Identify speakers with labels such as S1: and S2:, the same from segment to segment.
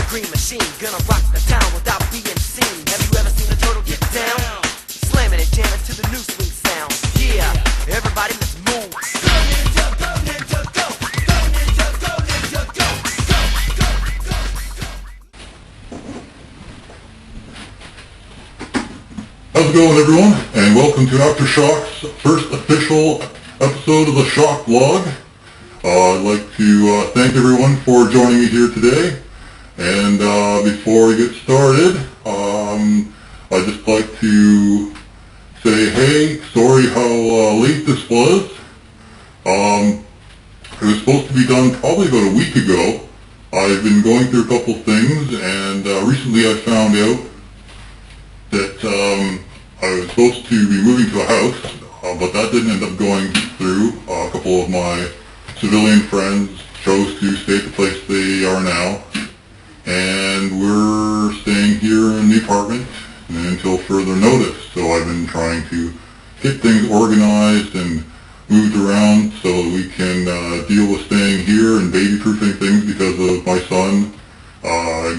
S1: green machine, gonna rock the town without being seen. Have you ever seen a turtle get down? Slamming and jamming to the new swing sound. Yeah, everybody let's move. Go ninja, go ninja, go. Go ninja, go ninja, go. Go, go, go, go.
S2: How's it going, everyone? And welcome to Aftershock's first official episode of the Shock Vlog. I'd like to thank everyone for joining me here today. And before we get started, I'd just like to say, hey, sorry how late this was. It was supposed to be done probably about a week ago. I've been going through a couple things, and recently I found out that I was supposed to be moving to a house, but that didn't end up going through. A couple of my civilian friends chose to stay at the place they are now, and we're staying here in the apartment until further notice. So I've been trying to get things organized and moved around so that we can deal with staying here and baby-proofing things because of my son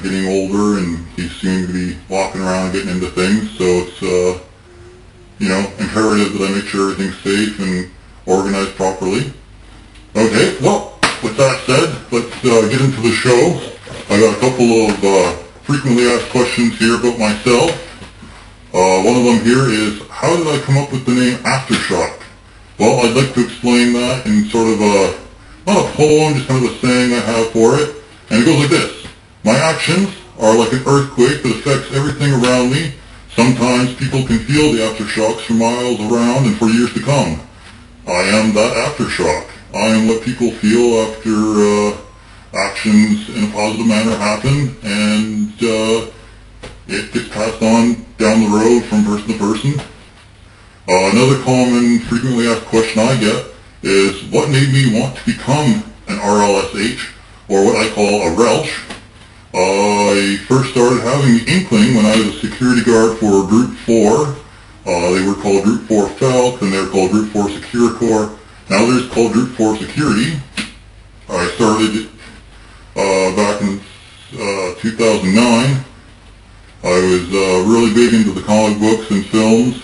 S2: getting older, and he's soon to be walking around and getting into things. So it's imperative that I make sure everything's safe and organized properly. Okay, well, with that said, let's get into the show. I got a couple of frequently asked questions here about myself. One of them here is, how did I come up with the name Aftershock? Well, I'd like to explain that in sort of not a poem, just kind of a saying I have for it. And it goes like this: my actions are like an earthquake that affects everything around me. Sometimes people can feel the aftershocks for miles around and for years to come. I am that aftershock. I am what people feel after actions in a positive manner happen, and it gets passed on down the road from person to person. Another common, frequently asked question I get is, what made me want to become an RLSH, or what I call a RLSH? I first started having the inkling when I was a security guard for Group 4. They were called Group 4 Falc, and they were called Group 4 Secure Corps. Now they're just called Group 4 Security. I started back in 2009. I was really big into the comic books and films,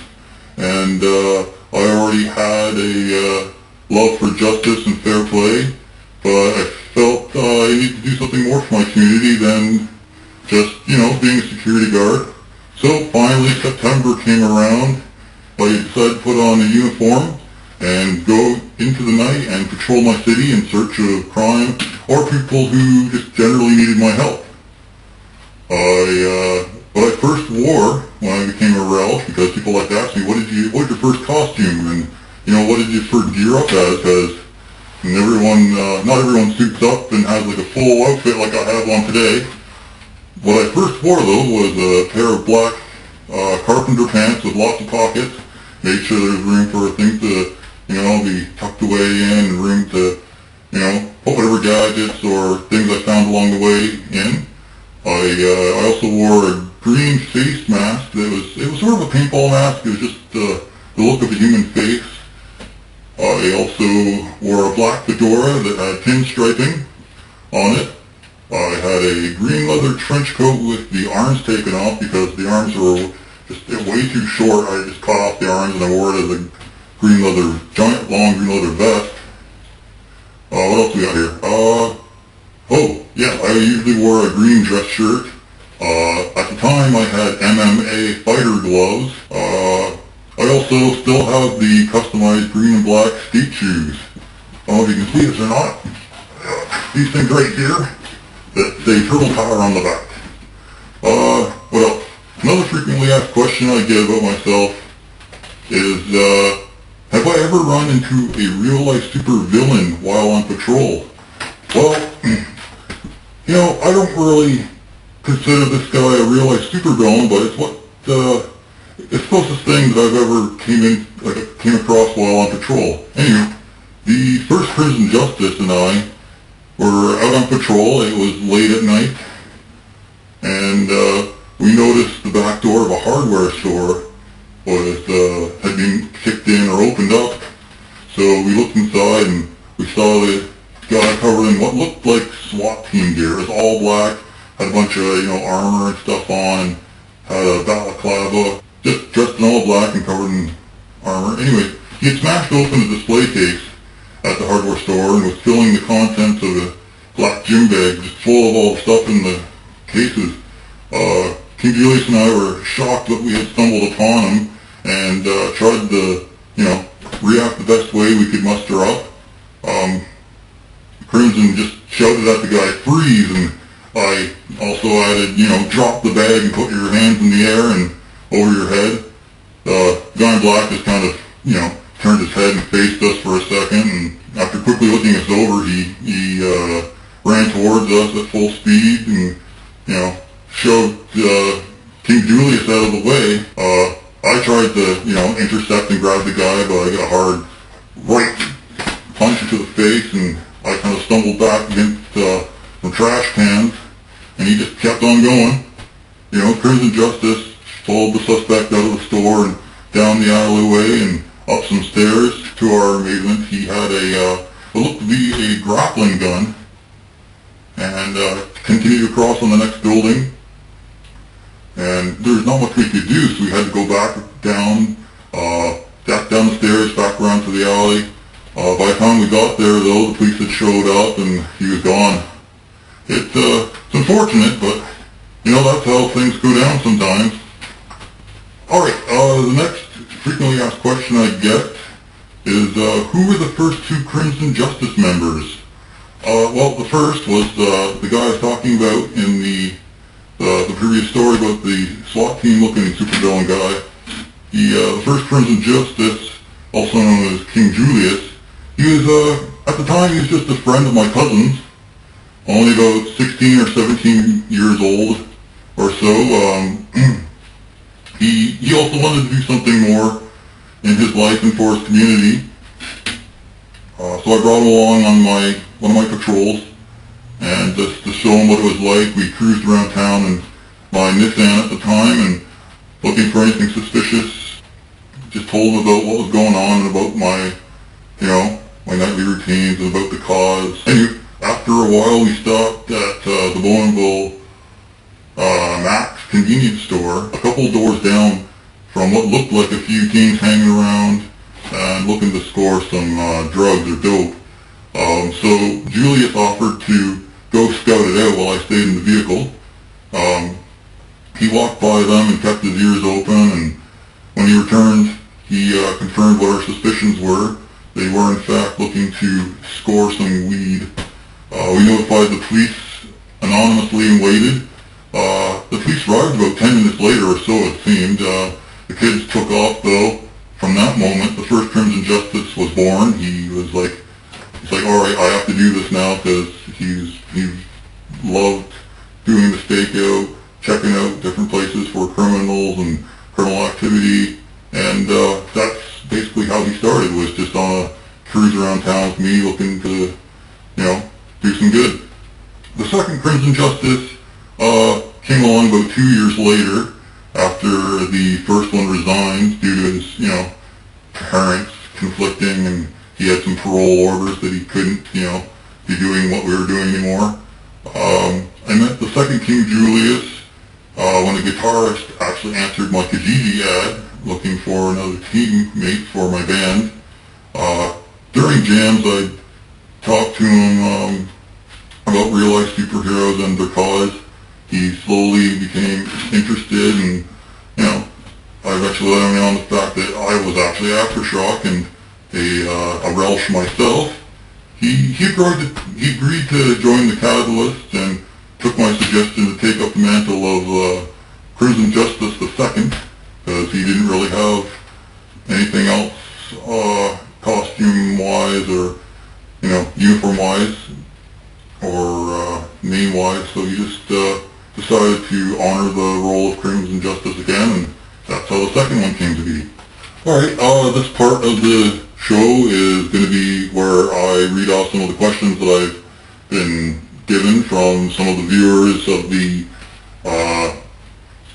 S2: and I already had a love for justice and fair play, but I felt I needed to do something more for my community than just, being a security guard. So finally September came around. I decided to put on a uniform and go into the night and patrol my city in search of crime or people who just generally needed my help. What I first wore when I became a RLSH, because people like to ask me, what did your first costume, and what did you first gear up as? Because not everyone suits up and has like a full outfit like I have on today. What I first wore though was a pair of black carpenter pants with lots of pockets. Made sure there was room for things to be tucked away in, and room to put whatever gadgets or things I found along the way in. I also wore a green face mask. It was sort of a paintball mask. It was just the look of a human face. I also wore a black fedora that had pinstriping on it. I had a green leather trench coat with the arms taken off because the arms were just way too short. I just cut off the arms and I wore it as a giant long green leather vest. What else we got here? I usually wore a green dress shirt. At the time I had MMA fighter gloves. I also still have the customized green and black skate shoes. I don't know if you can see this or not. These things right here that say Turtle Power on the back. What else? Another frequently asked question I get about myself is, have I ever run into a real-life supervillain while on patrol? Well, I don't really consider this guy a real-life supervillain, but it's the closest thing that I've ever came across while on patrol. Anyway, the 1st Prison Justice and I were out on patrol. It was late at night, and we noticed the back door of a hardware store had been kicked in or opened up. So we looked inside and we saw the guy covered in what looked like SWAT team gear. It was all black, had a bunch of, armor and stuff on, had a balaclava, just dressed in all black and covered in armor. Anyway, he had smashed open a display case at the hardware store and was filling the contents of a black gym bag just full of all the stuff in the cases. King Julius and I were shocked that we had stumbled upon him and tried to, react the best way we could muster up. Crimson just shouted at the guy, "Freeze!" and I also added, drop the bag and put your hands in the air and over your head. The guy in black just kind of, turned his head and faced us for a second, and after quickly looking us over, he ran towards us at full speed and, shoved King Julius out of the way. I tried to, intercept and grab the guy, but I got a hard right punch to the face, and I kind of stumbled back against some trash cans, and he just kept on going. Crimson Justice followed the suspect out of the store and down the alleyway and up some stairs. To our amazement, he had what looked to be a grappling gun, and continued across on the next building. And there was not much we could do, so we had to go back down the stairs, back around to the alley. By the time we got there, though, the police had showed up and he was gone. It's unfortunate, but, that's how things go down sometimes. Alright, the next frequently asked question I get is, who were the first two Crimson Justice members? Well, the first was the guy I was talking about in the previous story about the SWAT team looking supervillain guy. The first Crimson Justice, also known as King Julius, he was, at the time, he was just a friend of my cousin's, only about 16 or 17 years old or so. He also wanted to do something more in his life and for his community. So I brought him along on one of my patrols, and just to show him what it was like, we cruised around town in my Nissan at the time, and looking for anything suspicious, just told him about what was going on and about my nightly routines and about the cause. And after a while, we stopped at the Bowmanville Max convenience store, a couple doors down from what looked like a few teens hanging around and looking to score some drugs or dope. So Julius offered to go scout it out while I stayed in the vehicle. He walked by them and kept his ears open, and when he returned, he confirmed what our suspicions were. They were in fact looking to score some weed. We notified the police anonymously and waited. The police arrived about 10 minutes later or so, it seemed. The kids took off, though. From that moment, the first Crimson Justice was born. He was like, alright, I have to do this now, because he loved doing the stakeout, checking out different places for criminals and criminal activity, and that's basically how he started, was just on a cruise around town with me, looking to, do some good. The second Crimson Justice came along about 2 years later, after the first one resigned due to his, parents conflicting, and he had some parole orders that he couldn't, be doing what we were doing anymore. I met the second King Julius when a guitarist actually answered my Kijiji ad, looking for another teammate for my band. During jams, I'd talk to him about real-life superheroes and their cause. He slowly became interested, and, I eventually let him in on the fact that I was actually Aftershock and a relish myself. He agreed to join the Katalysts and took my suggestion to take up the mantle of Crimson Justice II, because he didn't really have anything else costume-wise or, uniform-wise or name-wise, so he just decided to honor the role of Crimson Justice again, and that's how the second one came to be. Alright, this part of the show is going to be where I read off some of the questions that I've been given from some of the viewers of the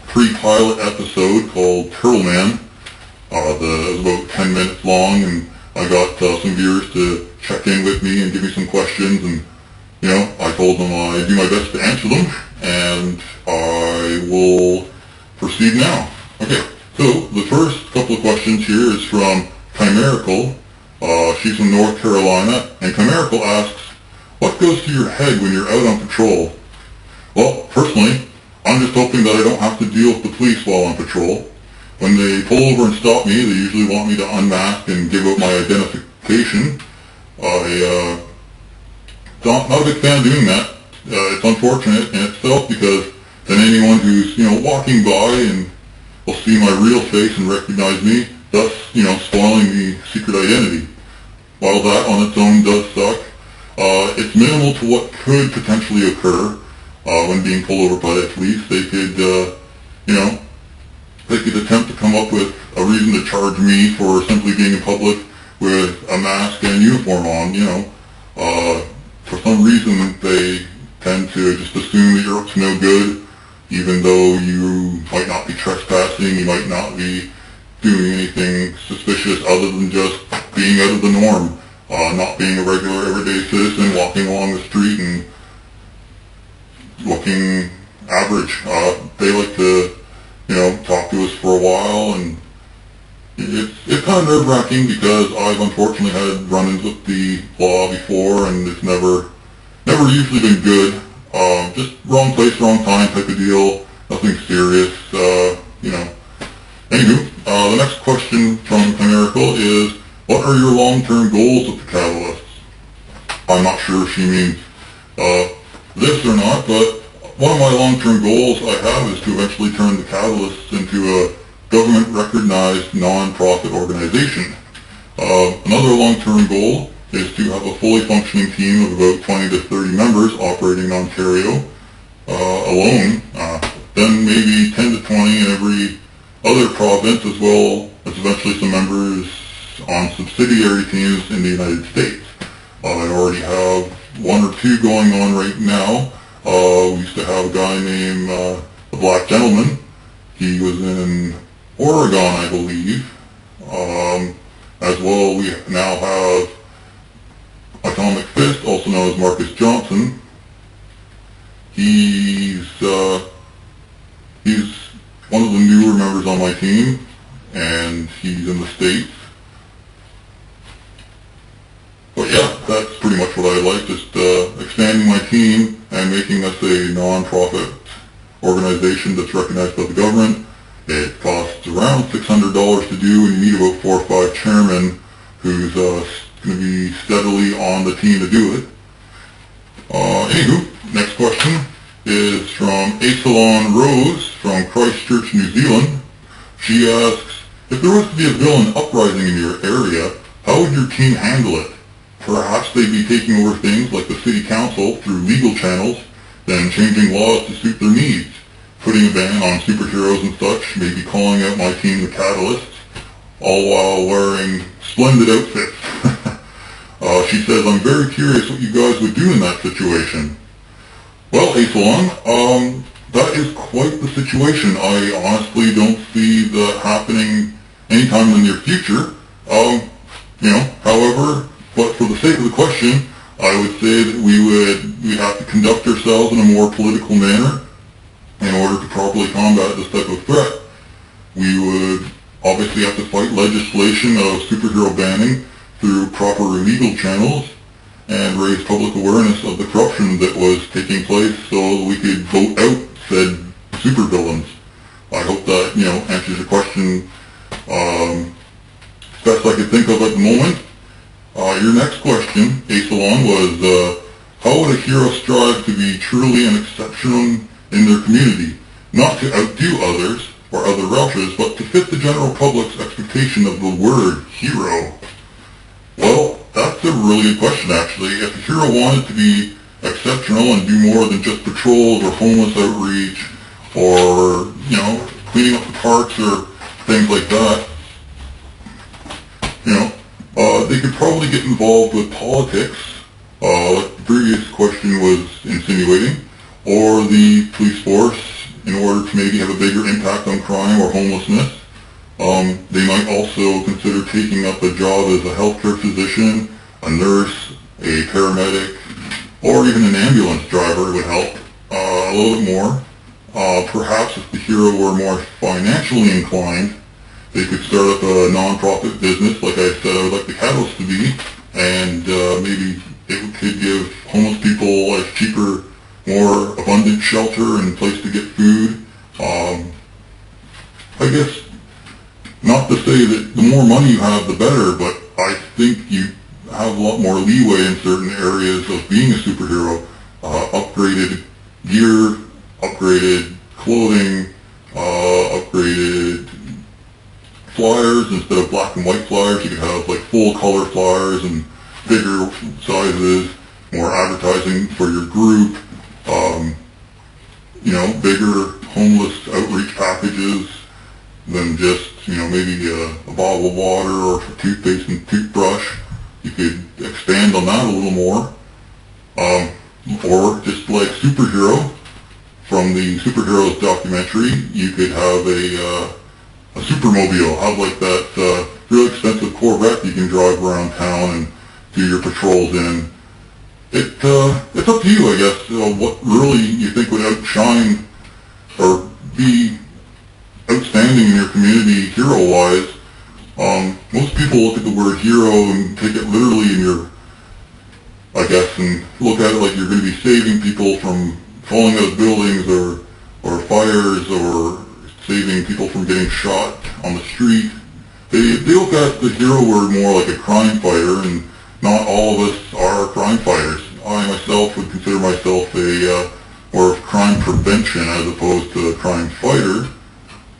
S2: pre-pilot episode called Turtle Man. It was about 10 minutes long, and I got some viewers to check in with me and give me some questions, and I told them I'd do my best to answer them. and I will proceed now. Okay, so the first couple of questions here is from Chimerical. She's from North Carolina, and Chimerical asks, what goes through your head when you're out on patrol? Well, personally, I'm just hoping that I don't have to deal with the police while on patrol. When they pull over and stop me, they usually want me to unmask and give out my identification. Not a big fan of doing that. It's unfortunate in itself because then anyone who's, walking by and will see my real face and recognize me, thus, spoiling the secret identity. While that on its own does suck, it's minimal to what could potentially occur when being pulled over by the police. They could, they could attempt to come up with a reason to charge me for simply being in public with a mask and uniform on, for some reason they tend to just assume that you're up to no good, even though you might not be trespassing, you might not be doing anything suspicious other than just being out of the norm, not being a regular everyday citizen walking along the street and looking average. They like to, talk to us for a while, and it's kind of nerve-wracking because I've unfortunately had run-ins with the law before, and it's never usually been good. Just wrong place, wrong time type of deal. Nothing serious, Anywho, the next question from Chimerical is, what are your long-term goals with the Katalysts? I'm not sure if she means this or not, but one of my long-term goals I have is to eventually turn the Katalysts into a government-recognized non-profit organization. Another long-term goal is to have a fully functioning team of about 20 to 30 members operating in Ontario alone, then maybe 10 to 20 in every other province, as well as eventually some members on subsidiary teams in the United States. I already have one or two going on right now. We used to have a guy named the Black Gentleman. He was in Oregon, I believe. As well, we now have Atomic Fist, also known as Marcus Johnson. He's one of the newer members on my team, and he's in the States. But yeah, that's pretty much what I like, just expanding my team and making us a non-profit organization that's recognized by the government. It costs around $600 to do, and you need about 4 or 5 chairmen who's going to be steadily on the team to do it. Anywho, next question is from Asalon Rose from Christchurch, New Zealand. She asks, if there was to be a villain uprising in your area, how would your team handle it? Perhaps they'd be taking over things like the city council through legal channels, then changing laws to suit their needs, putting a ban on superheroes and such, maybe calling out my team the Katalysts, all while wearing splendid outfits. She says, I'm very curious what you guys would do in that situation. Well, Asalon, that is quite the situation. I honestly don't see that happening anytime in the near future. However, but for the sake of the question, I would say that we have to conduct ourselves in a more political manner in order to properly combat this type of threat. We would obviously have to fight legislation of superhero banning through proper legal channels and raise public awareness of the corruption that was taking place so we could vote out said supervillains. I hope that, answers your question best I could think of at the moment. Your next question, Asalon, was how would a hero strive to be truly an exceptional in their community, not to outdo others or other Relshes, but to fit the general public's expectation of the word hero? Well, that's a really good question, actually. If a hero wanted to be exceptional and do more than just patrols or homeless outreach or, cleaning up the parks or things like that, they could probably get involved with politics, like the previous question was insinuating, or the police force in order to maybe have a bigger impact on crime or homelessness. They might also consider taking up a job as a healthcare physician, a nurse, a paramedic, or even an ambulance driver would help. a little bit more. Perhaps if the hero were more financially inclined, they could start up a non-profit business, like I said I would like the Katalysts to be, and maybe it could give homeless people a cheaper, more abundant shelter and place to get food. I guess, not to say that the more money you have, the better, but I think you have a lot more leeway in certain areas of being a superhero. Upgraded gear, upgraded clothing, upgraded flyers. Instead of black and white flyers, you could have like full color flyers and bigger sizes, more advertising for your group, bigger homeless outreach packages than just, maybe a bottle of water or toothpaste and toothbrush. You could expand on that a little more. Or just like Superhero, from the Superheroes documentary, you could have a supermobile, have like that real expensive Corvette you can drive around town and do your patrols in. It's up to you, I guess, what really you think would outshine or be outstanding in your community hero-wise. Most people look at the word hero and take it literally in your, I guess, and look at it like you're going to be saving people from falling out of buildings or fires or saving people from getting shot on the street. They look at the hero word more like a crime fighter, and not all of us are crime fighters. I myself would consider myself a more of crime prevention as opposed to a crime fighter.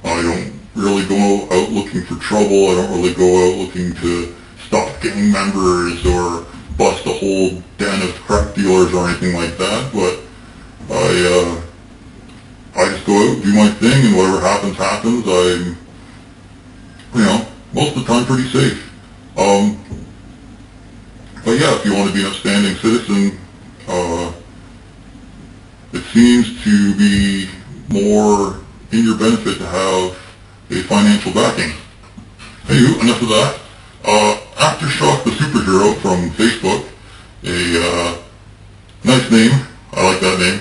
S2: I don't really go out looking for trouble. I don't really go out looking to stop gang members or bust a whole den of crack dealers or anything like that, but I just go out, do my thing, and whatever happens, happens. I'm, most of the time pretty safe. But yeah, if you want to be an upstanding citizen, it seems to be more in your benefit to have a financial backing. Anywho, enough of that. Aftershock the Superhero from Facebook, a nice name, I like that name.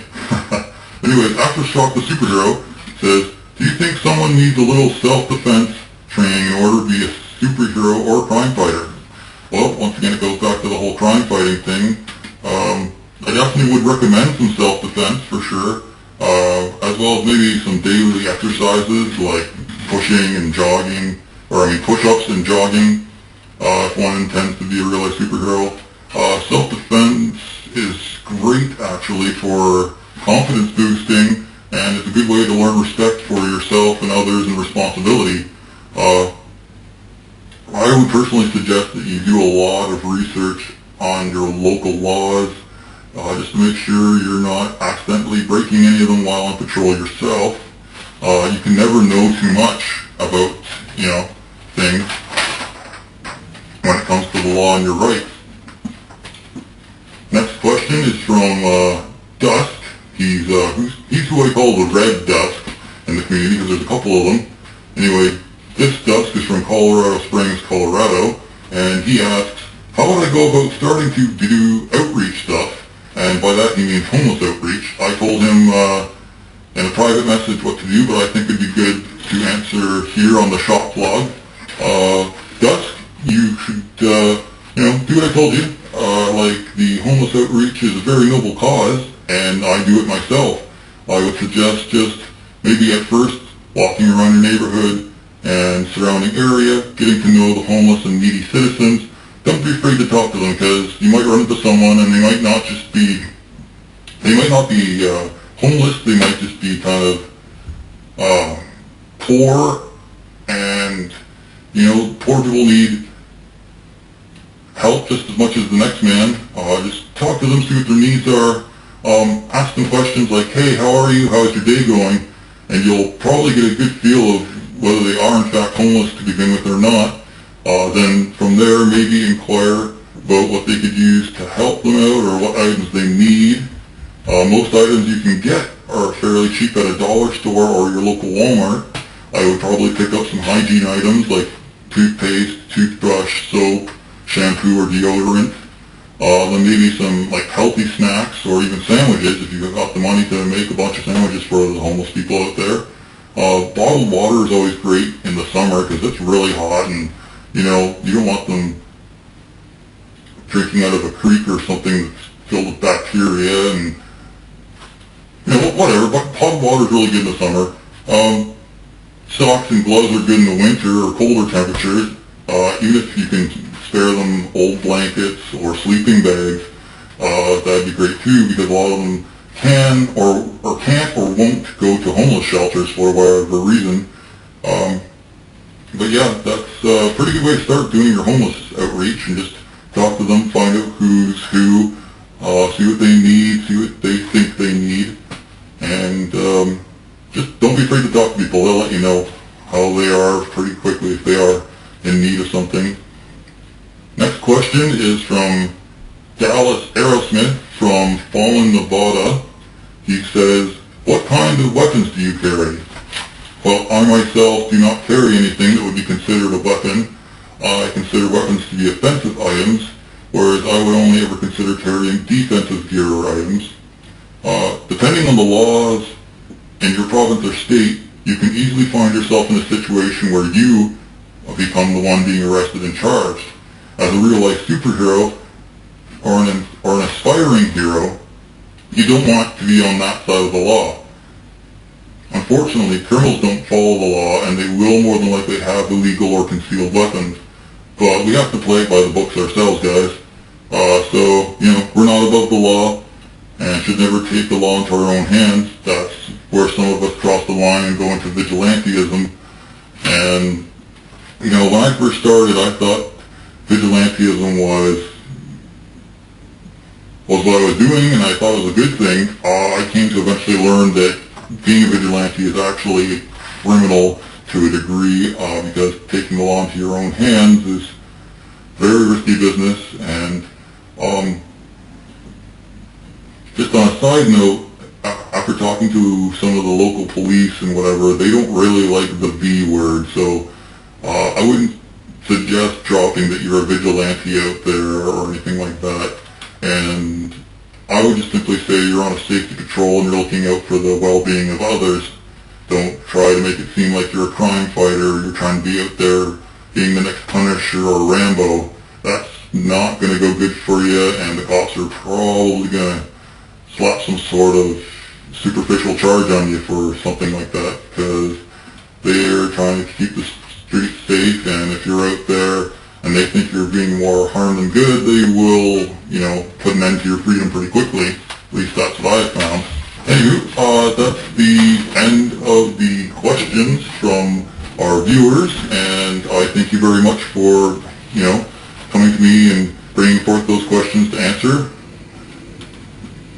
S2: Anyways, Aftershock the Superhero says, do you think someone needs a little self-defense training in order to be a superhero or a crime fighter? Well, once again, it goes back to the whole crime fighting thing. I definitely would recommend some self-defense for sure, as well as maybe some daily exercises like pushing and jogging, push-ups and jogging, if one intends to be a real-life superhero. Self-defense is great, actually, for confidence boosting, and it's a good way to learn respect for yourself and others and responsibility. I would personally suggest that you do a lot of research on your local laws, just to make sure you're not accidentally breaking any of them while on patrol yourself. You can never know too much about, things when it comes to the law and your rights. Next question is from Dusk. He's who I call the Red Dusk in the community, because there's a couple of them. Anyway, this Dusk is from Colorado Springs, Colorado, and he asks, how would I go about starting to do outreach stuff? And by that he means homeless outreach. I told him in a private message what to do, but I think it'd be good to answer here on the shop blog. Dusk, you should, do what I told you. Like, the homeless outreach is a very noble cause, and I do it myself. I would suggest just maybe at first walking around your neighborhood and surrounding area, getting to know the homeless and needy citizens. Don't be afraid to talk to them, because you might run into someone and they might not be homeless, they might just be kind of poor, and poor people need help just as much as the next man. Just talk to them, see what their needs are. Ask them questions like, hey, how are you, how's your day going? And you'll probably get a good feel of whether they are in fact homeless to begin with or not. Then from there, maybe inquire about what they could use to help them out or what items they need. Most items you can get are fairly cheap at a dollar store or your local Walmart. I would probably pick up some hygiene items like toothpaste, toothbrush, soap, shampoo, or deodorant. then maybe some like healthy snacks or even sandwiches if you've got the money to make a bunch of sandwiches for the homeless people out there. Bottled water is always great in the summer because it's really hot, and you don't want them drinking out of a creek or something that's filled with bacteria, and whatever. But bottled water is really good in the summer. Socks and gloves are good in the winter or colder temperatures. Even if you can spare them old blankets or sleeping bags, that'd be great too, because a lot of them can or can't or won't go to homeless shelters for whatever reason. But yeah, that's a pretty good way to start doing your homeless outreach, and just talk to them, find out who's who, see what they need, see what they think they need, and just don't be afraid to talk to people. They'll let you know how they are pretty quickly if they are in need of something. Next question is from Dallas Aerosmith from Fallen, Nevada. He says, what kind of weapons do you carry? Well, I myself do not carry anything that would be considered a weapon. I consider weapons to be offensive items, whereas I would only ever consider carrying defensive gear or items. Depending on the laws in your province or state, you can easily find yourself in a situation where you become the one being arrested and charged. As a real-life superhero or an aspiring hero, you don't want to be on that side of the law. Unfortunately, criminals don't follow the law, and they will more than likely have illegal or concealed weapons. But we have to play it by the books ourselves, guys. So, we're not above the law, and should never take the law into our own hands. That's where some of us cross the line and go into vigilantism. And, when I first started, I thought vigilantism was what I was doing, and I thought it was a good thing. I came to eventually learn that being a vigilante is actually criminal to a degree, because taking the law into your own hands is very risky business. And just on a side note, after talking to some of the local police and whatever, they don't really like the V word, so I wouldn't suggest dropping that you're a vigilante out there or anything like that. And I would just simply say you're on a safety patrol and you're looking out for the well-being of others. Don't try to make it seem like you're a crime fighter, you're trying to be out there being the next Punisher or Rambo. That's not going to go good for you, and the cops are probably going to slap some sort of superficial charge on you for something like that, because they're trying to keep the streets safe, and if you're out there and they think you're being more harm than good, they will, put an end to your freedom pretty quickly. At least that's what I've found. Anywho, that's the end of the questions from our viewers, and I thank you very much for, coming to me and bringing forth those questions to answer.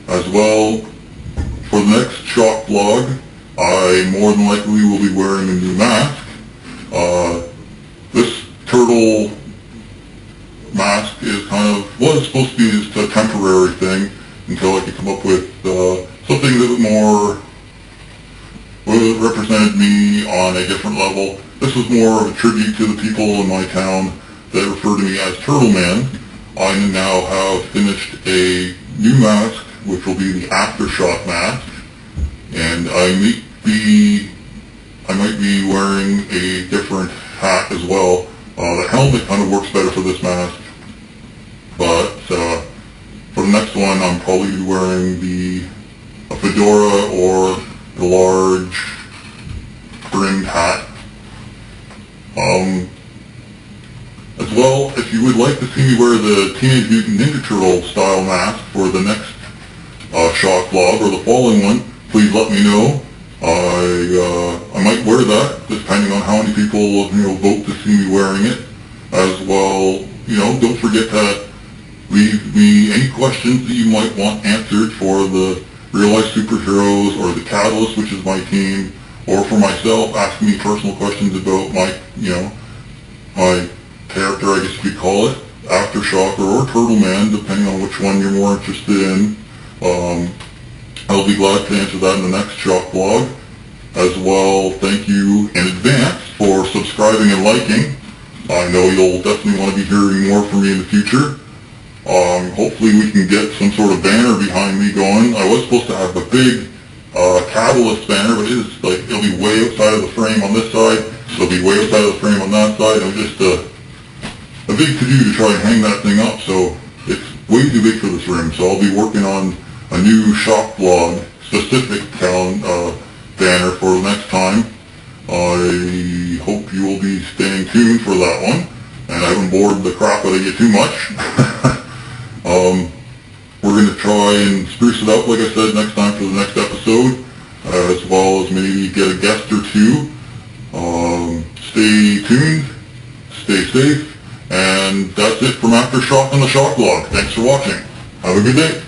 S2: As well, for the next shock vlog, I more than likely will be wearing a new mask. This turtle mask is was supposed to be just a temporary thing until I could come up with something that represented me on a different level. This was more of a tribute to the people in my town that refer to me as Turtle Man. I now have finished a new mask, which will be the Aftershock mask, and I might be wearing a different hat as well. The helmet kind of works better for this mask, but for the next one I'm probably wearing a fedora or the large brimmed hat. As well, if you would like to see me wear the Teenage Mutant Ninja Turtle style mask for the next shock vlog or the following one, please let me know. I might wear that depending on how many people vote to see me wearing it. As well, don't forget to leave me any questions that you might want answered for the real life superheroes or the Katalysts, which is my team, or for myself, asking me personal questions about my my character, I guess you could call it, Aftershock or Turtle Man, depending on which one you're more interested in. I'll be glad to answer that in the next shock vlog. As well, thank you in advance for subscribing and liking. I know you'll definitely want to be hearing more from me in the future. Hopefully we can get some sort of banner behind me going. I was supposed to have the big Katalysts banner, but it'll be way outside of the frame on this side, so it'll be way outside of the frame on that side. It was just a big to-do to try and hang that thing up, so it's way too big for this room. So I'll be working on a new shop vlog specific banner for the next time. I hope you will be staying tuned for that one, and I haven't bored the crap out of you too much. We're going to try and spruce it up, like I said, next time for the next episode, as well as maybe get a guest or two. Stay tuned, stay safe, and that's it from Aftershock on the Shock Vlog. Thanks for watching. Have a good day.